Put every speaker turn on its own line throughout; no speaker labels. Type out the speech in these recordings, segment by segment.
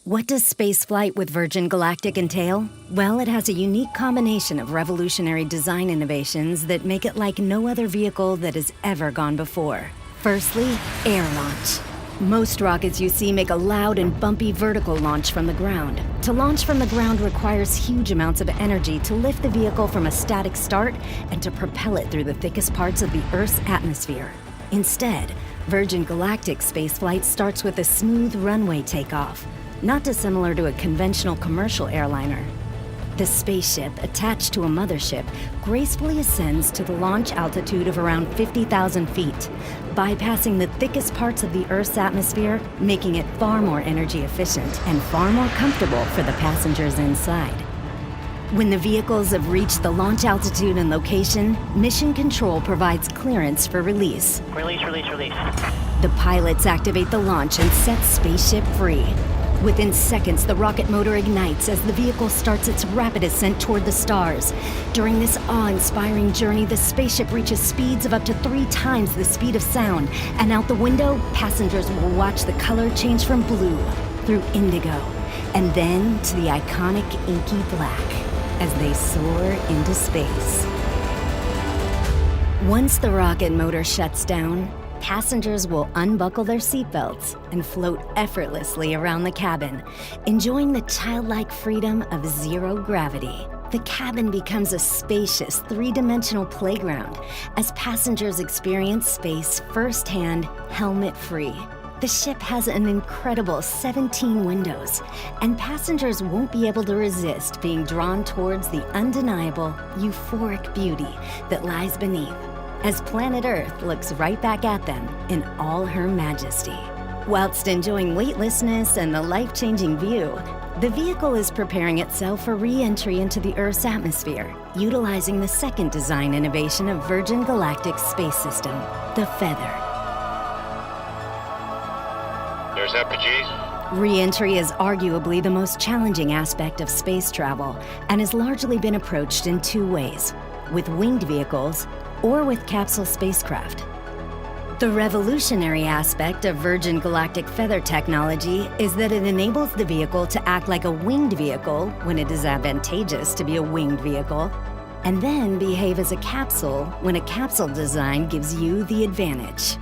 What does spaceflight with Virgin Galactic entail? Well, it has a unique combination of revolutionary design innovations that make it like no other vehicle that has ever gone before. Firstly, air launch. Most rockets you see make a loud and bumpy vertical launch from the ground. To launch from the ground requires huge amounts of energy to lift the vehicle from a static start and to propel it through the thickest parts of the Earth's atmosphere. Instead, Virgin Galactic spaceflight starts with a smooth runway takeoff, not dissimilar to a conventional commercial airliner. The spaceship, attached to a mothership, gracefully ascends to the launch altitude of around 50,000 feet, bypassing the thickest parts of the Earth's atmosphere, making it far more energy efficient and far more comfortable for the passengers inside. When the vehicles have reached the launch altitude and location, Mission Control provides clearance for release.
Release.
The pilots activate the launch and set Spaceship free. Within seconds, the rocket motor ignites as the vehicle starts its rapid ascent toward the stars. During this awe-inspiring journey, the spaceship reaches speeds of up to 3 times the speed of sound, and out the window, passengers will watch the color change from blue through indigo, and then to the iconic inky black as they soar into space. Once the rocket motor shuts down, passengers will unbuckle their seatbelts and float effortlessly around the cabin, enjoying the childlike freedom of zero gravity. The cabin becomes a spacious, 3-dimensional playground as passengers experience space firsthand, helmet-free. The ship has an incredible 17 windows, and passengers won't be able to resist being drawn towards the undeniable, euphoric beauty that lies beneath, as planet Earth looks right back at them in all her majesty. Whilst enjoying weightlessness and the life-changing view, the vehicle is preparing itself for re-entry into the Earth's atmosphere, utilizing the second design innovation of Virgin Galactic's space system, the Feather.
There's apogee.
Re-entry is arguably the most challenging aspect of space travel and has largely been approached in 2 ways, with winged vehicles or with capsule spacecraft. The revolutionary aspect of Virgin Galactic Feather technology is that it enables the vehicle to act like a winged vehicle when it is advantageous to be a winged vehicle, and then behave as a capsule when a capsule design gives you the advantage.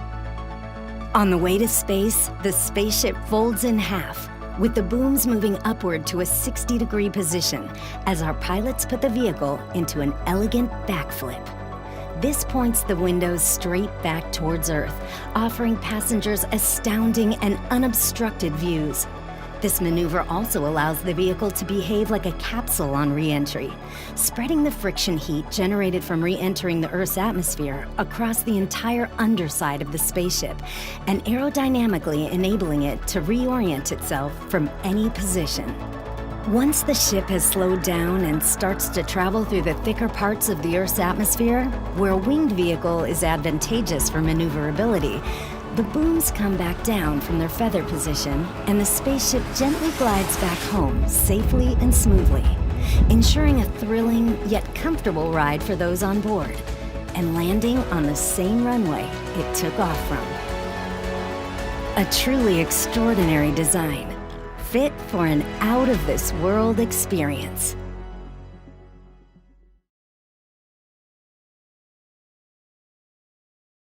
On the way to space, the spaceship folds in half, with the booms moving upward to a 60-degree position as our pilots put the vehicle into an elegant backflip. This points the windows straight back towards Earth, offering passengers astounding and unobstructed views. This maneuver also allows the vehicle to behave like a capsule on re-entry, spreading the friction heat generated from re-entering the Earth's atmosphere across the entire underside of the spaceship, and aerodynamically enabling it to reorient itself from any position. Once the ship has slowed down and starts to travel through the thicker parts of the Earth's atmosphere, where a winged vehicle is advantageous for maneuverability, the booms come back down from their feather position, and the spaceship gently glides back home safely and smoothly, ensuring a thrilling yet comfortable ride for those on board, and landing on the same runway it took off from. A truly extraordinary design, fit for an out-of-this-world experience.